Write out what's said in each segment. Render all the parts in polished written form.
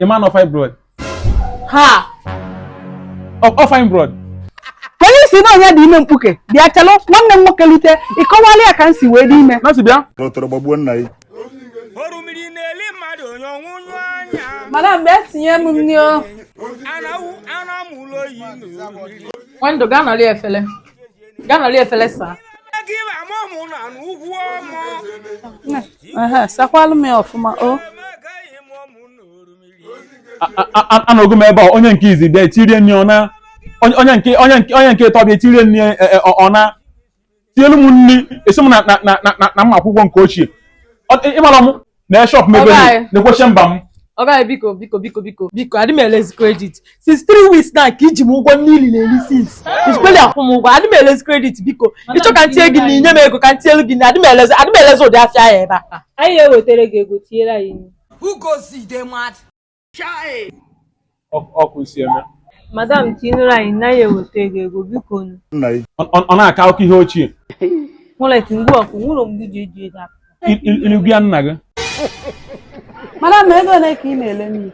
A man of fibroid. Ha! Of fibroid. Police no nya di ime mpuke. Bia chalo nwanne nwoke lute ikọwali aka nsi we di ime. Na si bia. Madam, betinye m nni o. Wendo gana li efele. Gana li efele sa. Sakwalu me ofuma o. Anogu me ba onye nke izi de tiri nni ona. Onye nke tobi tiri nni ona. Tielu mu nni esum na mma akwụkwọ nke ochie. Ịmara m na shop mebe na question mbam. Okay, biko. Adi me less credit. Since 3 weeks now, kiji mu ụgwọ niile na-eri since. Ispeli akwụ m ụgwọ. Adi me less credit biko. Ịchọ ka ntie gị n'inye m ego ka ntielu gị na adi me less ụdị afịa ya ebe a. Anyị ewetere gị ego tiere anyị. Who goes see them mad? Chai. Ọkụ isi eme. Madam tinyere anyị naghị eweta gị ego biko. Ọ na-aka akụkọ ihe ochie. Nwụleti ngwa ọkụ nwụrụ mgbe ji eji ego. Ilu ya nna gị. Madam ego na ka ị na-ele nni.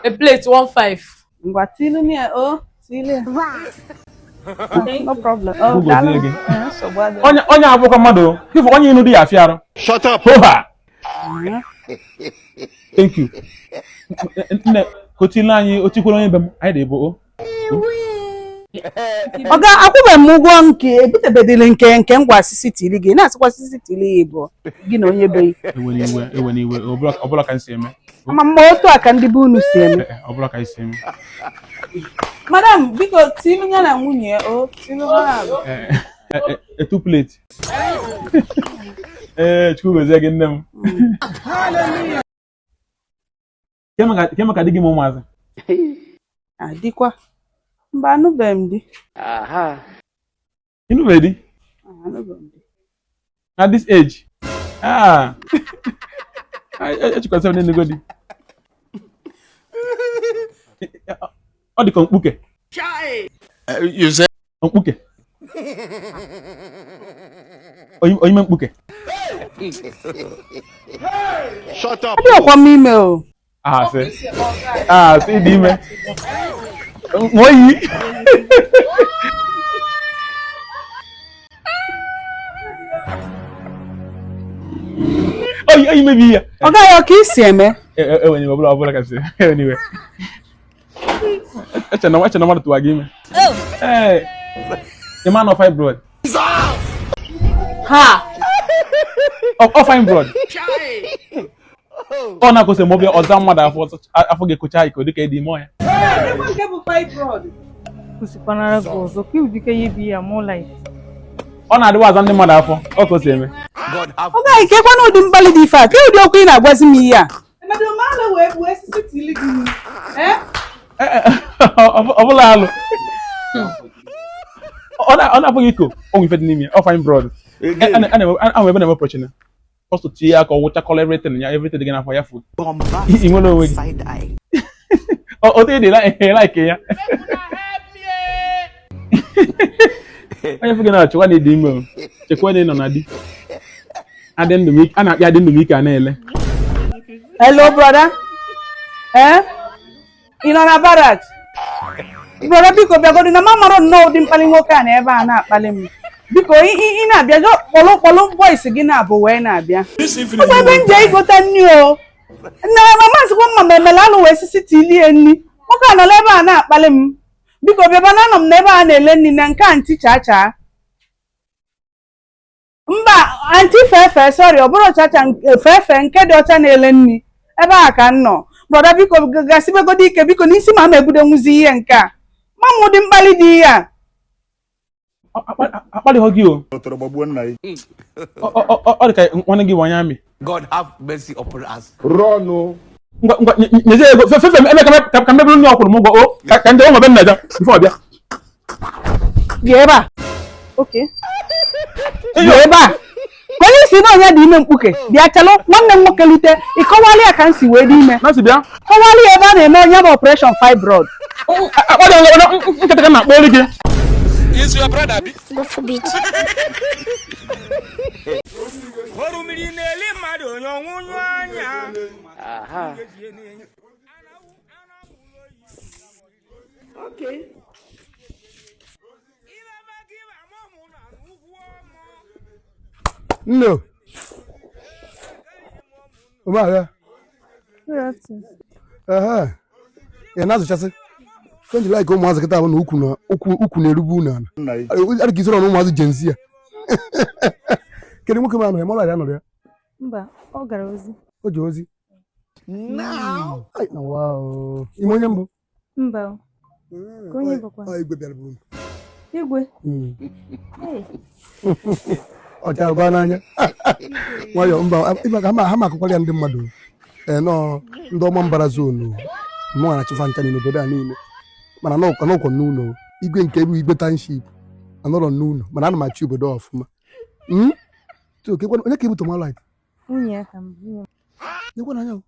A plate 15. Ngwa tilu mi o, tilu. No problem. Oh, dalo. Onye abụkwa mmadụ, ifu onye inu dị ya afịa arụ. Shut up. Hoha. Thank you. Nne, kotile anyị otikwere onye be m, anyị dị ebo. Oga akwụbe m ụgwọ nke ebutebedile nke ngwa sisi tili gị na-asịkwa sisi tili ịbụ gị na onye be Ewe iwe ọbụla ka nsi eme. ama mma otu a ka ndị be unu si eme. Ọbụla ka nsi eme. Madam biko tilu ya na nwunye o tilu ha. A 2 plate. Chukwu gozie gị nne m. Kema ka dị gị m ụmụazị. Adịkwa. Mba anụbe m di. Inube di? Anụbe m di. At this age? Echukwa sef n'enugo di. Ọ dị ka mkpuke. You say Mkpuke. Oyime mkpuke. shut up. Adị ọkwa m ime o. Si dị ime. Oyi. Oyi mebi ya. Oga ya ka isi eme. Ewenye ọbụla ka si. Anyway. Eche na mmadụ tụwa gị ime. A man of fibroid. Ha! Of fibroid. Ọ na-akọsị ma ọbịa ọza mmadụ afọ ga-ekocha iko dịka ịdị ime ọya. Kusikwanara gị ọzọ ka ụdịka ihe bi ya mụ like. Ọ na-adịwa aza ndị mmadụ afọ ọ ka o si eme. Oga ikekwa na ụdị mkpali dị ife a ka ụdị okwu ị na-agwazi m ihe a. Ọ bụla alụ. Ọ na-afọghị iko ọnwụ ife dị n'ime ọ fine broad. Ahụ ebe na-eme prochine. Ọsọ tie aka ọwụchakọla everything dị gị n'afọ ya food. Ị nwere onwe gị. Ọ dị like ya. Onye fụgị na-achọkwa na ịdị ime o. Chekwa na ị nọ na di. Adị ndụ m ike, a na-akpị adị ndụ m ike a na-ele. Hello brother. Ị nọ na barak? Brother biko bịagodu na mamaro nnọọ ụdị mkpali nwoke a na ebe a na-akpali m. Biko ị na-abịa jo kpọlụ boys gị na-abụ wee na-abịa. Ọ ebe nje igota nni o. Na mama sịkwa mma memele anụ wee sisi tilie nni. Nwoke a nọ ebe a na-akpali m. Biko bịaba na anọ m n'ebe a na-ele nni na nke anti chacha. Mba anti fefe sorry ọ bụrụ chacha fefe nke dị ọcha na-ele nni. Ebe a ka m nọ. Brother biko gasibegodi ike biko n'isi ma ebudo nwuzi ihe nke a. Mamụ dị mkpali dị ya. Akpali ho gị o. Ọ dị ka nwanne gị wanye amị. God have mercy upon us. Run. Ngwa nyeze ego fefe eme ka meburu ndị ọkwụrụ m ụgwọ o ka ndị onwe be nna ja before ọbịa. Bịa ebe a. Okay. Bịa ebe a. Onye isi na onye dị ime mkpuke bịa chalụ nwanne m nwoke lute ịkọwali ya ka m si wee dị ime. Na si bịa. Kọwali ya ebe a na-eme onye bụ operation fibroid. Nkịta ka na-akpọ olu gị. Is your brother be? Not for bit. Aha. Okay. No. Umaga. Ya na-azụchasị ka njila ike ụmụazị kịta bụ na ukwu na-erubu na ana ka isoro na ụmụazị jenzi ya kedu nwoke ma anọ ya mara ya nọrọ ya Mba, ọ gara ozi. o ji ozi ime onye mbụ Mba, ka onye bụkwa. igwe bịara bụ Igwe. ọcha gwa n'anya nwayọ mba ha ma akụkwara ya ndị mmadụ nọ ndị ọma mbara zonu mụ na chifa ncha n'obodo a niile mana n'ụkọ n'ụlọ igwe nke bụ igwe township anọrọ n'ụlọ mana ana m achị obodo ọfụma onye ka ibu tomalite Nwunye ya ka mbụ. nyekwa n'anya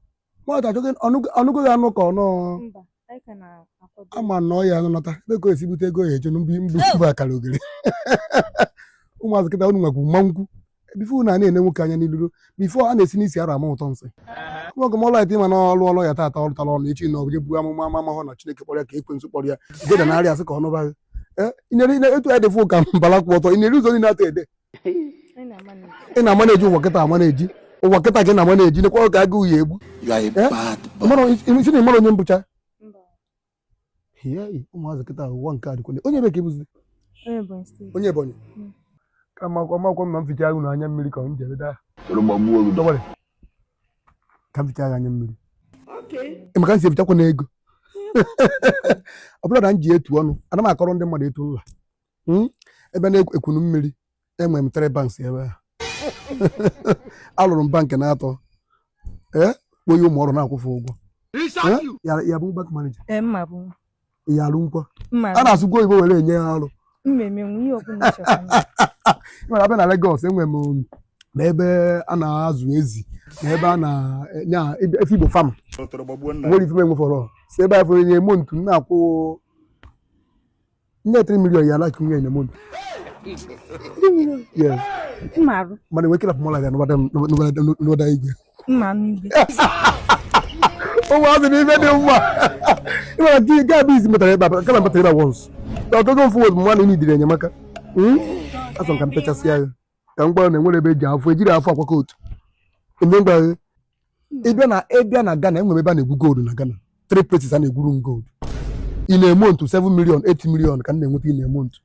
nwata achọghị ọnụgo ya anụ ka ọ nọọ Mba, anyị ka na-akwado. ama nọ ya anụnata ebe ka o esi bute ego ya eje mbụ akara ogiri ụmụazị kịta unu nwekwu mmanwụ bifo na na-ene nwoke anya n'iluru bifo a na-esi n'isi ara ama ụtọ nsị ọgụmọlaịt ịma na ọlụ ya tata ọrụtara ọrụ echi na obodo bụ amụma amahụ na Chineke kpọrọ ya ka ekwensu kpọrọ ya geda narị asị ka ọ nụba etu ya dịfụ ka mbala kwụ ọtọ ị na-eri ụzọ niile atọ ede ị na-amaneji ụwa kịta amaneji ụwa kịta gị na-amaneji nekwa ka agụ ya egbu isi na ịmara onye mbụcha ụmụazị kịta ụwa nke a dịkwa onye ebe ka ịbụzi onye Ebonyi ka akwụkwọ mma m ficha agụ na anya mmiri ka m jere daa ka m ficha agụ anya mmiri maka m si efichakwa na ego ọ bụla na m ji etu ọnụ ana m akọrọ ndị mmadụ etu ụlọ ebe na-ekwunu mmiri enwere m 3 banks ebe a alụrụ m bankị na-atọ kpoye ụmụ ọrụ na-akwụfụ ụgwọ ya bụ bank manager ya alụ nkwa a na-asụkwa oyibo were enye ha ọrụ nwere abịa na Lagos enwere m na ebe a na-azụ ezi na ebe a na efe Igbo fam nwere ife enwefọrọ si ebe a fọrọ nye montu na-akwụ nye 3 million ya like nye nye montu mana enwe kịrapụ mọla ya n'ụda igwe ụmụazị n'ife dị mma ịmara ka gaa bụ izi metara ebe a kala metara ebe a once ọtụtụ mfụ wezụ mmadụ n'idiri enyemaka asọ m ka m pechasịa ya ka m gbara na enwere ebe eji afọ ejiri afọ akwa kootu eme mgba ịbịa na Ghana enwere ebe a na-egwu gold na Ghana 3 places a na-egwuru gold ị na-emo ntu 7 million 8 million ka m na-enweta ị na-emo ntu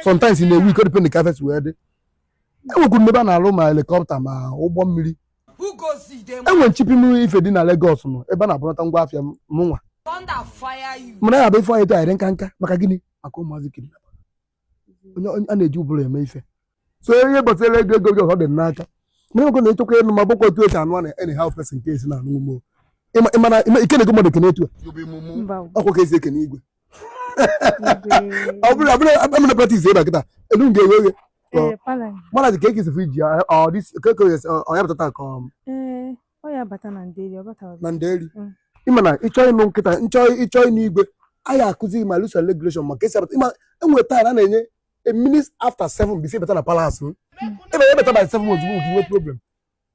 sometimes ị na-ewu ike depend ka fes wee dị enwekwuru ebe a na-alụ ma helikọpta ma ụgbọ mmiri enwe nchipinu ife dị na Lagos nọ ebe a na-abụnata ngwa afịa mụnwa mana ya bụ ife anyị tụgharị nka nka maka gịnị maka ụmụazị kiri onye a na-eji ụbụrụ eme ife so ihe gbasara ego ọ dị n'aka ma ego na-echekwa elu ma bụkwa otu esi anụ na any health person nke esi na anụ ugbo ịmana ike na ego mmadụ ekene etu ọkwa ka esi ekene igwe ọ bụrụ amana practice ebe kịta elu m ga-ewe oghe mana dị ka eke esi ji ya bata ka na nderi ịmana ịchọ ịnụ nkịta ịchọ ịnụ igwe anyị akụzi ma rules and regulation maka esi abata ịma enwere taa a na-enye a minute after 7 before beta na palace ebe beta by 7 ozugbo gị nwee problem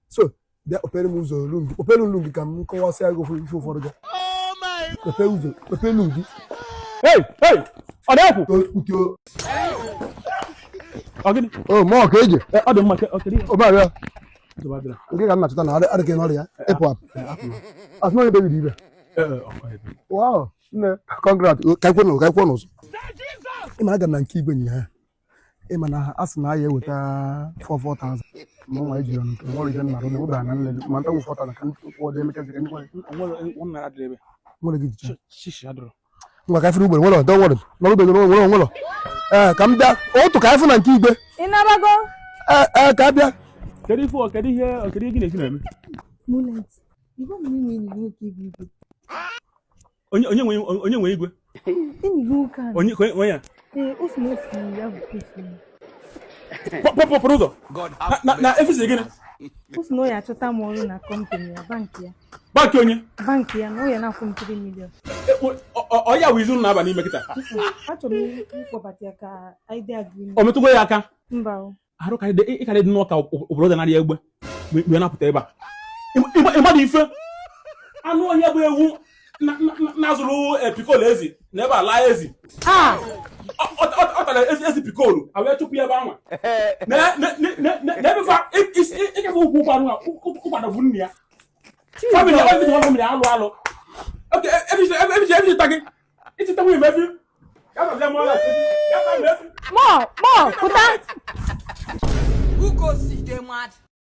so bịa opere m ụzọ opere ụlọ gị ka m kọwasịa gị ife ụfọdụ gị opere ụzọ opere ụlọ gị ọ dị ekwu ma ọ ka eji ọ dị mma ọbịa nke ka m na-achọta na adịghị n'ọrịa ịpụ apụ asụ onye bebiri ibe wow nne kọngrat ka ikwe n'ụzọ ịma aga na nke igwe nyi ha ịma na a sị na a ya eweta 4,000 ma nwa ejiri ọnụ nke ọrụ ihe nna arụ na ụbara na nlele ma nta nwụfọta na ka ụfọdụ emechazi ka nwere gị jicha ngwa ka ifere ugbere nwere ọdọ nwere n'ọrụbeghị nwere onwere ka m bịa otu ka ifụ na nke igwe ka bịa kedu ihe gị na-esi na-eme onye nwe igwe onye ya pụpụrụ ụzọ na efisi gịnị Usno ya chọta m ọrụ na kọmpani ya bankị ya. Bankị onye? Bankị ya na ọ ya na-akwụ m 3 million. Ọ ya wizu na aba n'ime kịta. Achọrọ m ịkpọbata ya ka idea agreement. O metụgo ya aka? Mba o. Arụ ka ị ka dị n'ọka obodo dị narị egbe mgbe na-apụta ebe a. Ịmadụ ife anụ ọhịa bụ ewu na-azụrụ pikolo ezi n'ebe ala ezi ọ tara ezi pikolo a wee chụpụ ya ebe anwa n'ebefa ịgafe ugwu ụkwado bụ nne ya famili famili alụ alụ oke ebiche ta gị ịchịta nwunye mefi More, put that. Who goes see them mad?